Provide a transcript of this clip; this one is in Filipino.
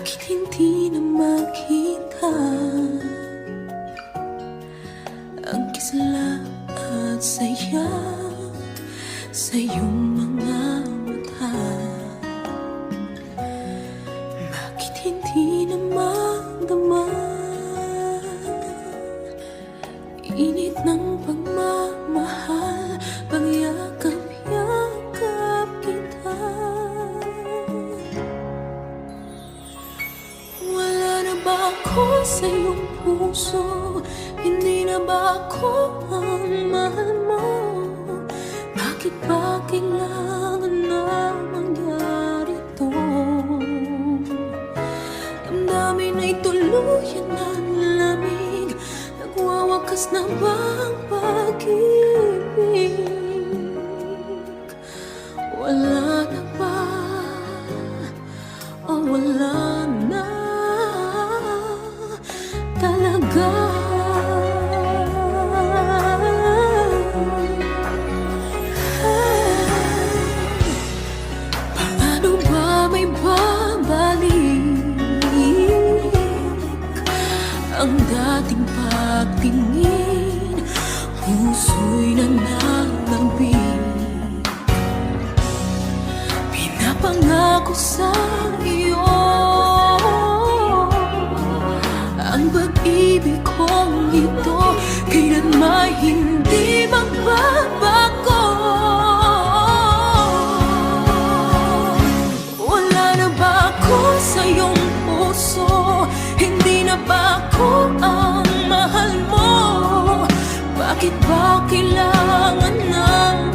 Bakit hindi na makita ang kisla at saya sa iyong mga mata? Bakit hindi na magdama init ng pagmamahal, pagyakap-yakap kita? Wala na ba ako sa iyong puso? Hindi na ba ako ang mahal mo? Bakit ba kailangan na mangyari to? Damdamin ay tuluyan ng lamig, nagwawakas na ba ang pag-ibig? Wala na ba o wala na talaga? Paano ba may babalik ang dating pagtingin? Puso'y nananabik, pinapangako sa iyo ang pag-ibig kong ito kailanman hindi magbabago. Wala na ba ako sa iyong puso? Hindi na ba ako ang mahal mo? Bakit ba kailangan ng